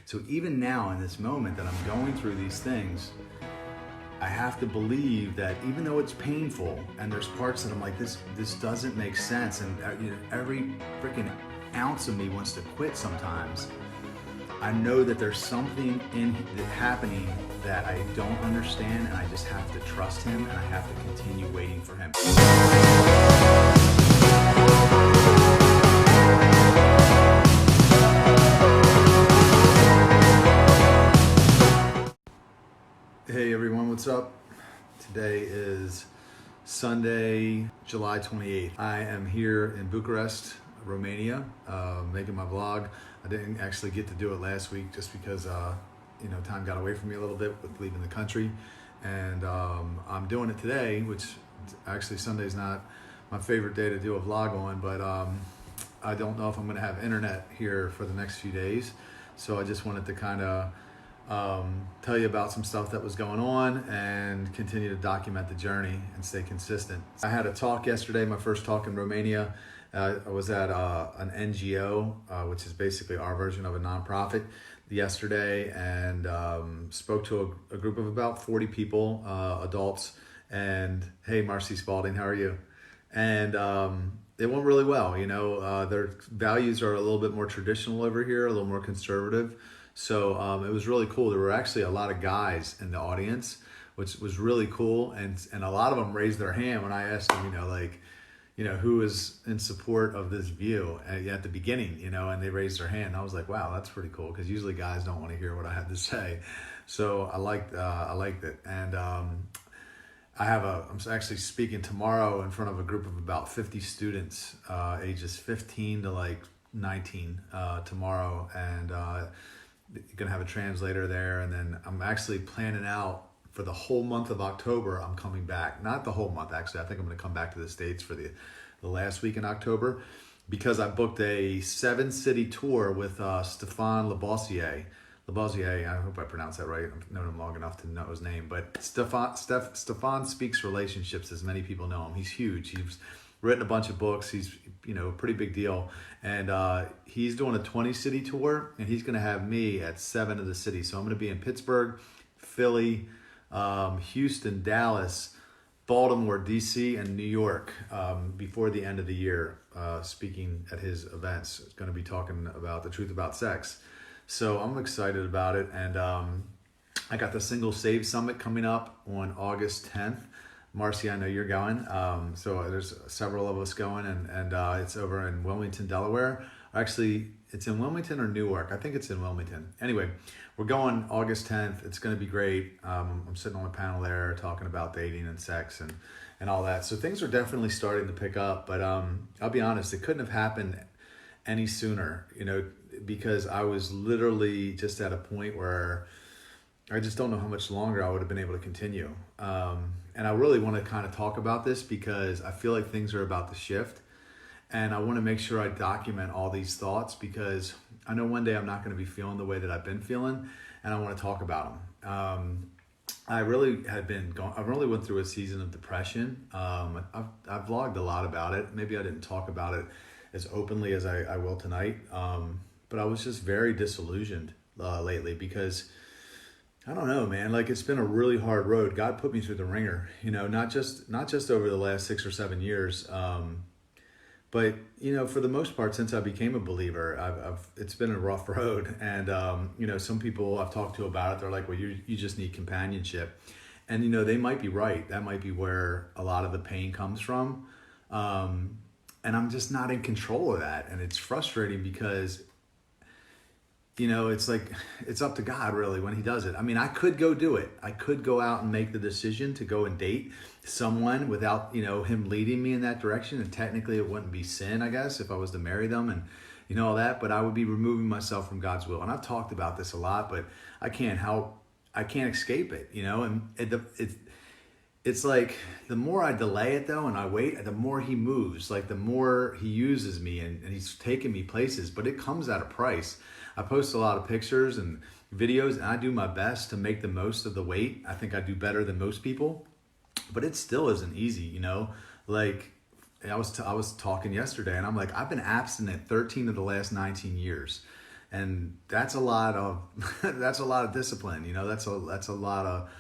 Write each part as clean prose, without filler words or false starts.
So even now in this moment that I'm going through these things, I have to believe that even though it's painful and there's parts that I'm like, this doesn't make sense, and every freaking ounce of me wants to quit sometimes, I know that there's something happening that I don't understand, and I just have to trust him, and I have to continue waiting for him. Hey everyone, what's up? Today is Sunday, July 28th. I am here in Bucharest, Romania, making my vlog. I didn't actually get to do it last week just because time got away from me a little bit with leaving the country, and I'm doing it today, which actually Sunday's not my favorite day to do a vlog on, but I don't know if I'm going to have internet here for the next few days, so I just wanted to kind of tell you about some stuff that was going on and continue to document the journey and stay consistent. I had a talk yesterday, my first talk in Romania. I was at an NGO, which is basically our version of a nonprofit, yesterday, and spoke to a group of about 40 people, adults. And hey, Marcy Spalding, how are you? And it went really well. Their values are a little bit more traditional over here, a little more conservative. So it was really cool. There were actually a lot of guys in the audience, which was really cool. And a lot of them raised their hand when I asked them, who is in support of this view at the beginning, and they raised their hand. I was like, wow, that's pretty cool, because usually guys don't want to hear what I had to say. So I liked it. And I'm actually speaking tomorrow in front of a group of about 50 students, ages 15 to like 19 tomorrow. And you're gonna have a translator there. And then I'm actually planning out for the whole month of October. I'm coming back, not the whole month actually. I think I'm gonna come back to the States for the last week in October, because I booked a 7-city tour with Stefan Labossiere. I hope I pronounced that right. I've known him long enough to know his name, but Stefan speaks relationships, as many people know him. He's huge. He's written a bunch of books. He's a pretty big deal, and he's doing a 20-city tour, and he's going to have me at 7 of the cities. So I'm going to be in Pittsburgh, Philly, Houston, Dallas, Baltimore, DC, and New York before the end of the year, speaking at his events. It's going to be talking about the truth about sex. So I'm excited about it, and I got the Single Save Summit coming up on August 10th. Marcy, I know you're going. So there's several of us going, and it's over in Wilmington, Delaware. Actually, it's in Wilmington or Newark. I think it's in Wilmington. Anyway, we're going August 10th. It's going to be great. I'm sitting on a panel there talking about dating and sex and all that. So things are definitely starting to pick up, but I'll be honest, it couldn't have happened any sooner, because I was literally just at a point where I just don't know how much longer I would have been able to continue. And I really want to kind of talk about this because I feel like things are about to shift, and I want to make sure I document all these thoughts, because I know one day I'm not going to be feeling the way that I've been feeling, and I want to talk about them. I really went through a season of depression. I've vlogged a lot about it. Maybe I didn't talk about it as openly as I will tonight. But I was just very disillusioned lately, because I don't know, man, like it's been a really hard road. God put me through the ringer, not just over the last 6 or 7 years. But for the most part, since I became a believer, it's been a rough road. And, some people I've talked to about it, they're like, well, you just need companionship. And, they might be right. That might be where a lot of the pain comes from. And I'm just not in control of that. And it's frustrating because, it's like, it's up to God really when he does it. I mean, I could go do it. I could go out and make the decision to go and date someone without, him leading me in that direction. And technically it wouldn't be sin, I guess, if I was to marry them and, all that, but I would be removing myself from God's will. And I've talked about this a lot, but I can't escape it, and it's like the more I delay it though, and I wait, the more he moves, like the more he uses me and he's taking me places, but it comes at a price. I post a lot of pictures and videos, and I do my best to make the most of the wait. I think I do better than most people, but it still isn't easy, like I was talking yesterday, and I'm like, I've been abstinent 13 of the last 19 years. And that's a lot of, that's a lot of discipline, that's a lot of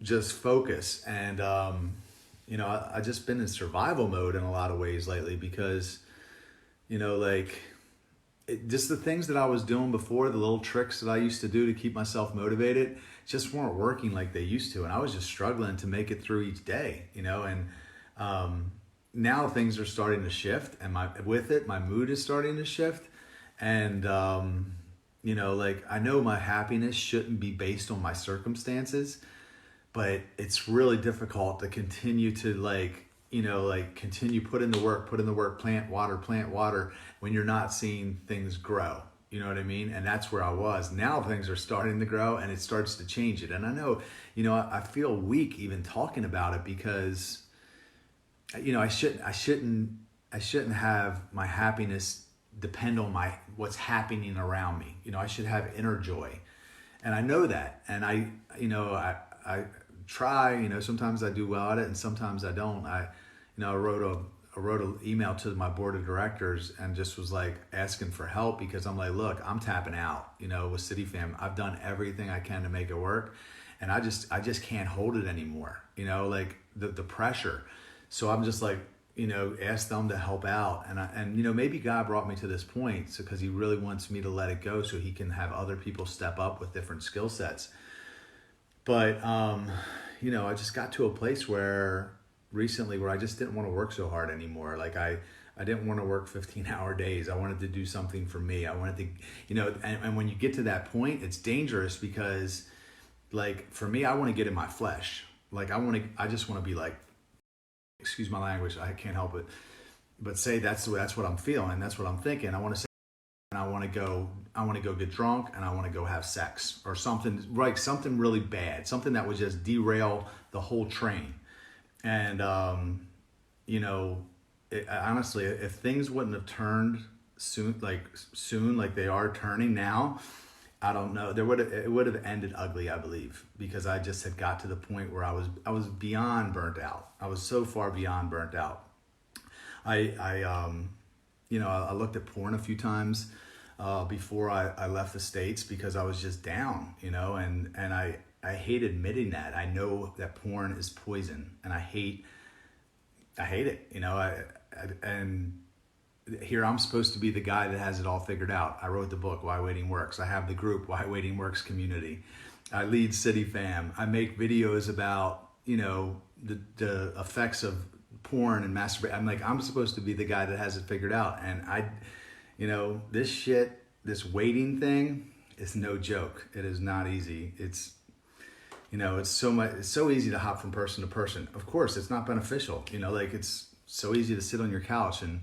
just focus. And, I just been in survival mode in a lot of ways lately because, like just the things that I was doing before, the little tricks that I used to do to keep myself motivated just weren't working like they used to. And I was just struggling to make it through each day, and, now things are starting to shift, and my mood is starting to shift. And, like I know my happiness shouldn't be based on my circumstances, but it's really difficult to continue to continue put in the work, plant water when you're not seeing things grow. You know what I mean? And that's where I was. Now things are starting to grow and it starts to change it. And I know, I feel weak even talking about it because, I shouldn't have my happiness depend on what's happening around me. I should have inner joy. And I know that. And I try, sometimes I do well at it and sometimes I don't. I wrote an email to my board of directors and just was like asking for help because I'm like, look, I'm tapping out, with City Fam. I've done everything I can to make it work. And I just can't hold it anymore, like the pressure. So I'm just like, ask them to help out. And maybe God brought me to this point because he really wants me to let it go so he can have other people step up with different skill sets. But, I just got to a place recently where I just didn't want to work so hard anymore. Like I didn't want to work 15-hour days. I wanted to do something for me. I wanted to, and when you get to that point, it's dangerous because like for me, I want to get in my flesh. Like I just want to be like, excuse my language, I can't help it, but say that's what I'm feeling. That's what I'm thinking. I want to say, and I want to go get drunk and I want to go have sex or something, like something really bad, something that would just derail the whole train. And, honestly, if things wouldn't have turned soon, like they are turning now, I don't know. It would have ended ugly, I believe, because I just had got to the point where I was beyond burnt out. I was so far beyond burnt out. I looked at porn a few times before I left the States because I was just down, and I hate admitting that. I know that porn is poison, and I hate it, and here I'm supposed to be the guy that has it all figured out. I wrote the book, Why Waiting Works. I have the group, Why Waiting Works Community. I lead City Fam. I make videos about, the effects of porn and masturbation. I'm supposed to be the guy that has it figured out. And this waiting thing is no joke. It is not easy. It's so easy to hop from person to person. Of course, it's not beneficial. It's so easy to sit on your couch and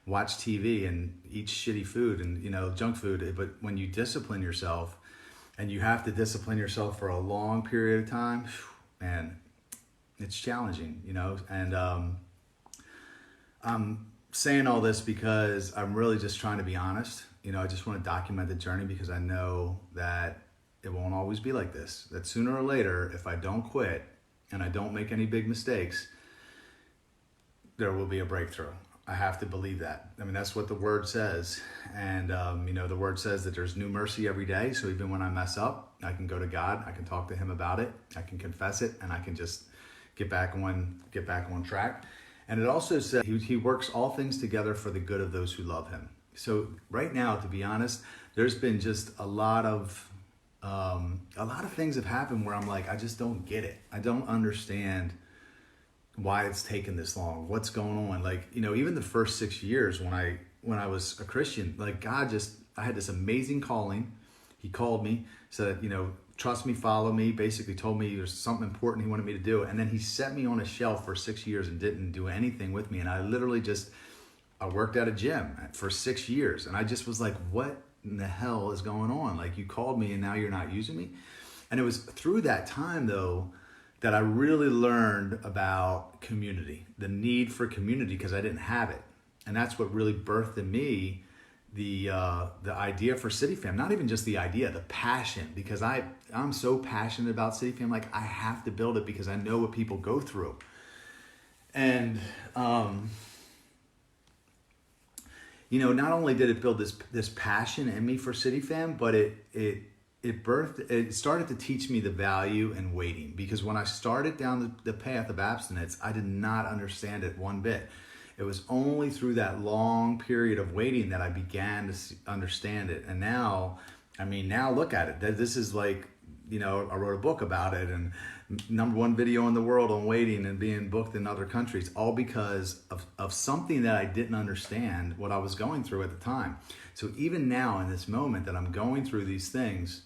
watch TV and eat shitty food and, junk food. But when you discipline yourself, and you have to discipline yourself for a long period of time, man, it's challenging, and I'm saying all this because I'm really just trying to be honest. I just want to document the journey because I know that it won't always be like this, that sooner or later, if I don't quit and I don't make any big mistakes, there will be a breakthrough. I have to believe that. That's what the word says. And, the word says that there's new mercy every day. So even when I mess up, I can go to God, I can talk to him about it, I can confess it, and I can just get back on track. And it also says he works all things together for the good of those who love him. So right now, to be honest, there's been just a lot of things have happened where I'm like, I just don't get it. I don't understand why it's taken this long. What's going on? Even the first 6 years when I was a Christian, I had this amazing calling. He called me, said, trust me, follow me, basically told me there's something important he wanted me to do. And then he set me on a shelf for 6 years and didn't do anything with me. And I literally I worked at a gym for 6 years. And I just was like, what in the hell is going on? You called me and now you're not using me. And it was through that time though, that I really learned about community, the need for community, because I didn't have it. And that's what really birthed in me the idea for City Fam. Not even just the idea, the passion, because I'm so passionate about City Fam. I have to build it because I know what people go through. And, not only did it build this passion in me for City Fam, but it started to teach me the value in waiting. Because when I started down the path of abstinence, I did not understand it one bit. It was only through that long period of waiting that I began to understand it. And now look at it. This is like, I wrote a book about it, and #1 video in the world on waiting and being booked in other countries, all because of something that I didn't understand what I was going through at the time. So even now in this moment that I'm going through these things,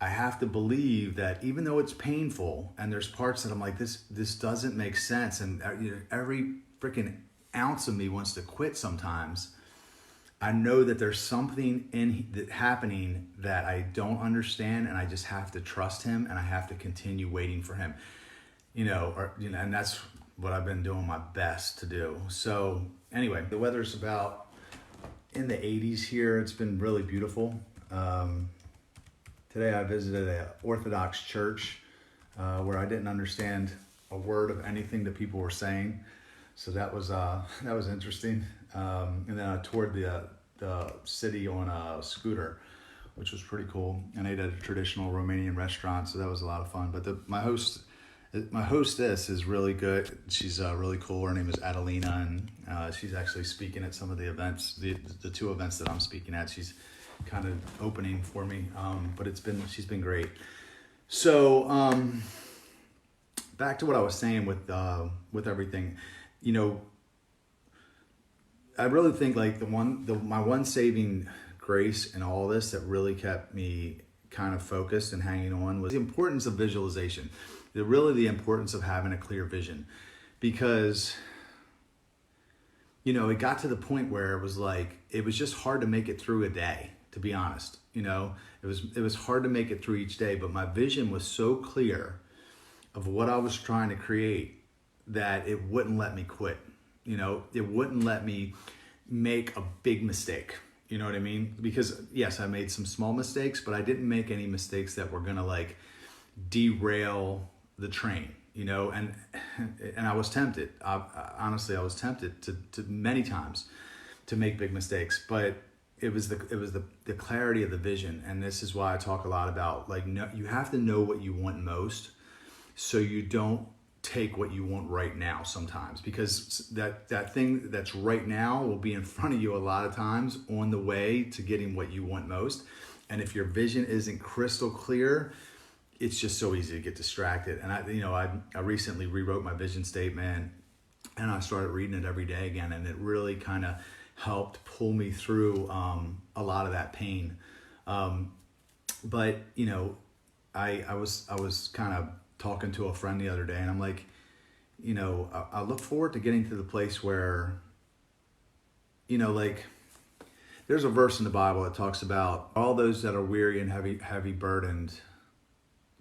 I have to believe that even though it's painful and there's parts that I'm like, this doesn't make sense, and every freaking ounce of me wants to quit sometimes, I know that there's something happening that I don't understand, and I just have to trust him, and I have to continue waiting for him, and that's what I've been doing my best to do. So anyway, the weather's about in the 80s here. It's been really beautiful. Today I visited an Orthodox church where I didn't understand a word of anything that people were saying. So that was interesting. And then I toured the city on a scooter, which was pretty cool. And ate at a traditional Romanian restaurant, so that was a lot of fun. But my hostess is really good. She's really cool. Her name is Adelina, and she's actually speaking at some of the events, the 2 events that I'm speaking at. She's kind of opening for me, but she's been great. So back to what I was saying with everything, I really think like my one saving grace in all this that really kept me kind of focused and hanging on was the importance of visualization. The importance of having a clear vision, because it got to the point where it was just hard to make it through a day, to be honest. It was hard to make it through each day, but my vision was so clear of what I was trying to create that it wouldn't let me quit. It wouldn't let me make a big mistake. You know what I mean? Because yes, I made some small mistakes, but I didn't make any mistakes that were gonna like derail the train. And I was tempted. Honestly, I was tempted to many times to make big mistakes, but it was the clarity of the vision. And this is why I talk a lot about you have to know what you want most, so you don't take what you want right now sometimes, because that thing that's right now will be in front of you a lot of times on the way to getting what you want most. And if your vision isn't crystal clear, it's just so easy to get distracted. And I recently rewrote my vision statement, and I started reading it every day again, and it really kind of helped pull me through a lot of that pain. But I was kind of talking to a friend the other day, and I'm like, I look forward to getting to the place where, there's a verse in the Bible that talks about all those that are weary and heavy burdened,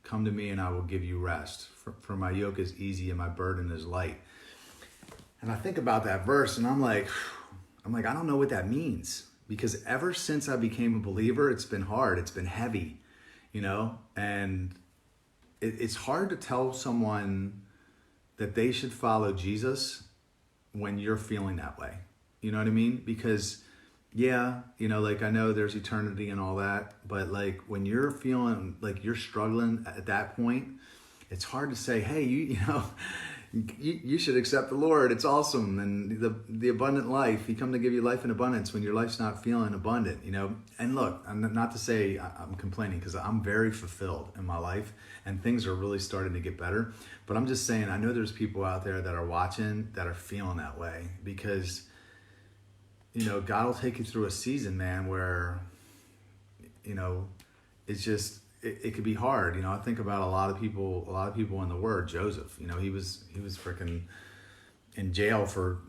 come to me and I will give you rest. For my yoke is easy and my burden is light. And I think about that verse, and I'm like, I don't know what that means, because ever since I became a believer, it's been hard. It's been heavy, and it's hard to tell someone that they should follow Jesus when you're feeling that way. You know what I mean? Because I know there's eternity and all that, but when you're feeling like you're struggling at that point, it's hard to say, hey, you should accept the Lord. It's awesome. And the abundant life, he come to give you life in abundance when your life's not feeling abundant, And look, I'm not to say I'm complaining, because I'm very fulfilled in my life and things are really starting to get better. But I'm just saying, I know there's people out there that are watching that are feeling that way, because, God will take you through a season, man, where, it's just, it could be hard. I think about a lot of people in the Word. Joseph, he was freaking in jail for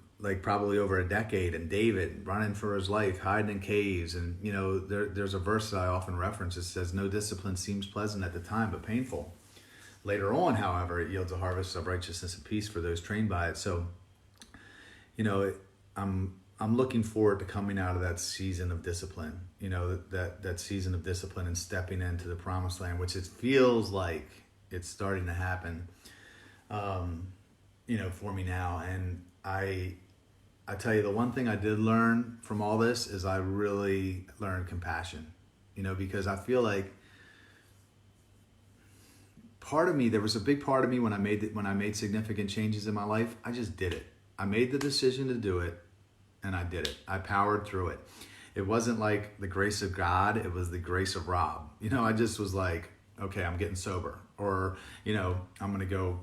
probably over a decade, and David running for his life, hiding in caves. And there's a verse that I often reference. It says, no discipline seems pleasant at the time, but painful. Later on, however, it yields a harvest of righteousness and peace for those trained by it. So, I'm looking forward to coming out of that season of discipline, that season of discipline, and stepping into the promised land, which it feels like it's starting to happen, for me now. And I I tell you, the one thing I did learn from all this is I really learned compassion, because I feel like part of me, there was a big part of me when I made significant changes in my life, I just did it. I made the decision to do it, and I did it. I powered through it. It wasn't like the grace of God, it was the grace of Rob. I just was like, okay, I'm getting sober, or, I'm gonna go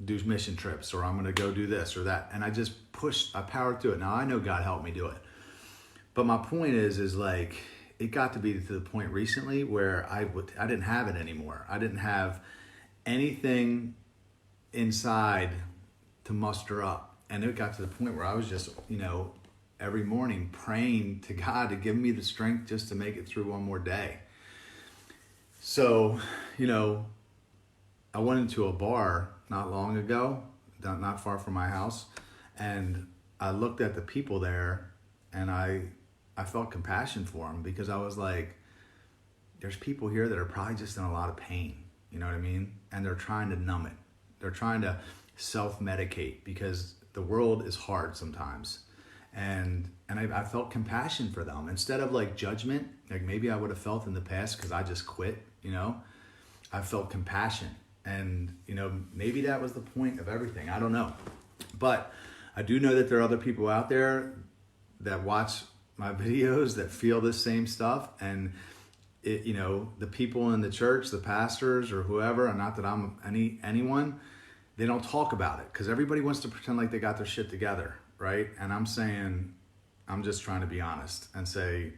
do mission trips, or I'm gonna go do this or that. And I just I powered through it. Now I know God helped me do it. But my point is like, it got to be to the point recently where I didn't have it anymore. I didn't have anything inside to muster up. And it got to the point where I was just, every morning praying to God to give me the strength just to make it through one more day. So, I went into a bar not long ago, not far from my house, and I looked at the people there, and I felt compassion for them, because I was like, there's people here that are probably just in a lot of pain, you know what I mean? And they're trying to numb it. They're trying to self-medicate, because the world is hard sometimes. And I felt compassion for them instead of like judgment, like maybe I would have felt in the past because I just quit, I felt compassion. And, maybe that was the point of everything. I don't know. But I do know that there are other people out there that watch my videos that feel this same stuff. And, the people in the church, the pastors or whoever, and not that I'm anyone, they don't talk about it because everybody wants to pretend like they got their shit together, right? And I'm saying, I'm just trying to be honest and say,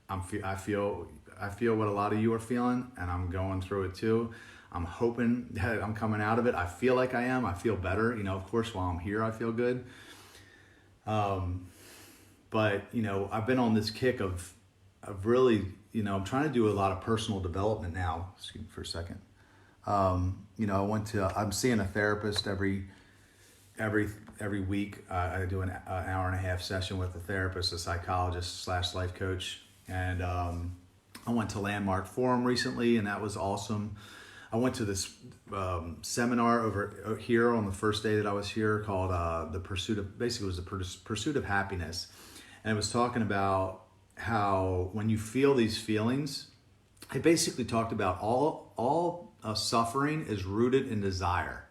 I feel what a lot of you are feeling, and I'm going through it too. I'm hoping that I'm coming out of it. I feel like I am. I feel better. Of course, while I'm here, I feel good. But, I've been on this kick of really, I'm trying to do a lot of personal development now. Excuse me for a second. I'm seeing a therapist every week. I do an hour and a half session with a therapist, a psychologist / life coach. And I went to Landmark Forum recently, and that was awesome. I went to this seminar over here on the first day that I was here called the Pursuit of Happiness. And it was talking about how when you feel these feelings, it basically talked about all suffering is rooted in desire.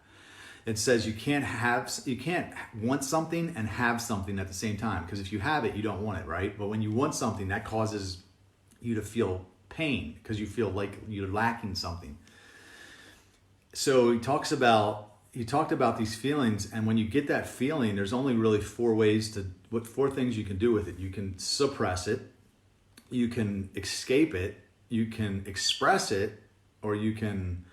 It says you can't want something and have something at the same time, because if you have it, you don't want it, right? But when you want something, that causes you to feel pain because you feel like you're lacking something. So he talked about these feelings, and when you get that feeling, there's only really four things you can do with it. You can suppress it, you can escape it, you can express it, or you can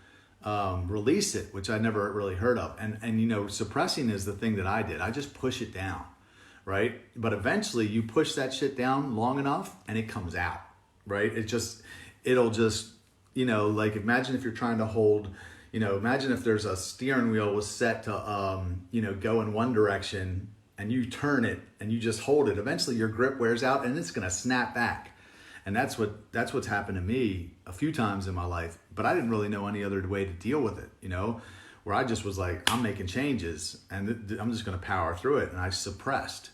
release it, which I never really heard of. And suppressing is the thing that I did. I just push it down, right? But eventually you push that shit down long enough and it comes out, right? It'll just, like imagine if you're trying to hold, imagine if there's a steering wheel was set to, go in one direction and you turn it and you just hold it. Eventually your grip wears out and it's going to snap back. And that's what's happened to me a few times in my life, but I didn't really know any other way to deal with it, where I just was like, I'm making changes and I'm just going to power through it. And I suppressed,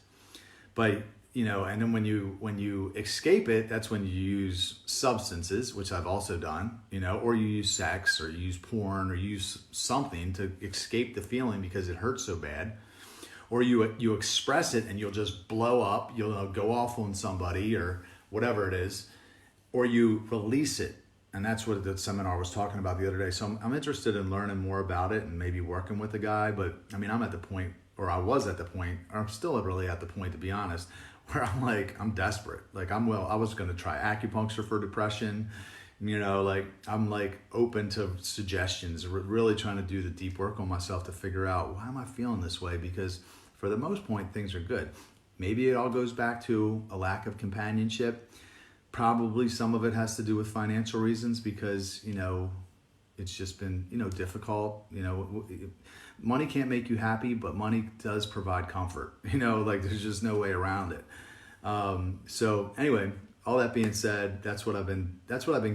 but and then when you escape it, that's when you use substances, which I've also done, or you use sex or you use porn or you use something to escape the feeling because it hurts so bad. Or you express it and you'll just blow up, you'll go off on somebody or whatever it is, or you release it. And that's what the seminar was talking about the other day. So I'm interested in learning more about it and maybe working with a guy. But I'm at the point, or I was at the point, or I'm still really at the point, to be honest, where I'm desperate. Like I was going to try acupuncture for depression. I'm open to suggestions, really trying to do the deep work on myself to figure out, why am I feeling this way? Because for the most part, things are good. Maybe it all goes back to a lack of companionship. Probably some of it has to do with financial reasons because, it's just been, difficult. Money can't make you happy, but money does provide comfort. There's just no way around it. So anyway, all that being said, that's what I've been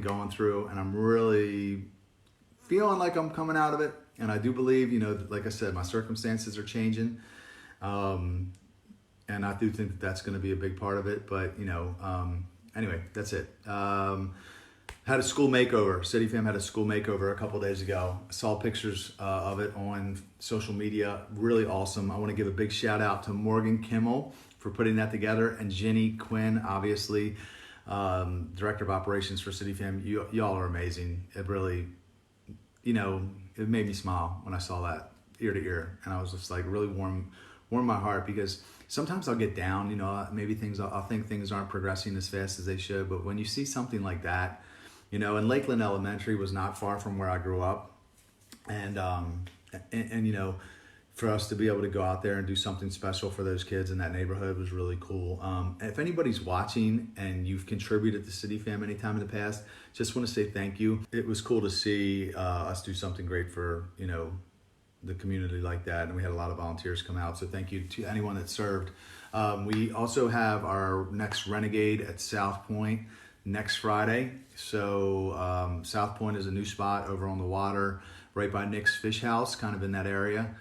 going through, and I'm really feeling like I'm coming out of it. And I do believe, like I said, my circumstances are changing. And I do think that that's going to be a big part of it. But, anyway, that's it. Had a school makeover. City Fam had a school makeover a couple days ago. I saw pictures of it on social media. Really awesome. I want to give a big shout out to Morgan Kimmel for putting that together, and Jenny Quinn, obviously, Director of Operations for City Fam. Y'all are amazing. It really, it made me smile when I saw that ear to ear, and I was just like really warm my heart, because sometimes I'll get down. Maybe I'll think things aren't progressing as fast as they should. But when you see something like that, and Lakeland Elementary was not far from where I grew up, and for us to be able to go out there and do something special for those kids in that neighborhood was really cool. If anybody's watching and you've contributed to City Fam anytime in the past, just want to say thank you. It was cool to see us do something great for, the community like that. And we had a lot of volunteers come out. So thank you to anyone that served. We also have our next Renegade at South Point next Friday. So South Point is a new spot over on the water, right by Nick's Fish House, kind of in that area.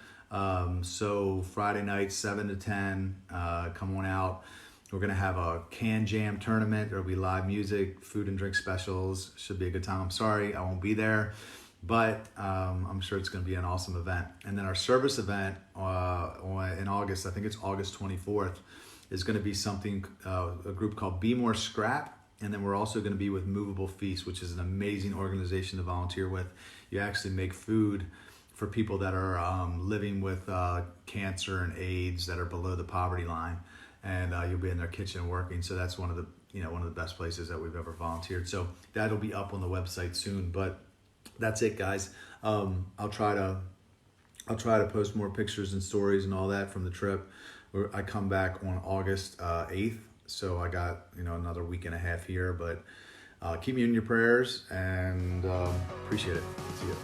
So Friday night, 7 to 10, come on out. We're going to have a can jam tournament. There'll be live music, food and drink specials. Should be a good time. I'm sorry I won't be there, but I'm sure it's going to be an awesome event. And then our service event in August, I think it's August 24th, is going to be something, a group called Be More Scrap. And then we're also going to be with Movable Feast, which is an amazing organization to volunteer with. You actually make food for people that are living with cancer and AIDS that are below the poverty line, and you'll be in their kitchen working. So that's one of the best places that we've ever volunteered. So that'll be up on the website soon. But that's it, guys. I'll try to post more pictures and stories and all that from the trip. I come back on August 8th, so I got another week and a half here. But keep me in your prayers, and appreciate it. See you.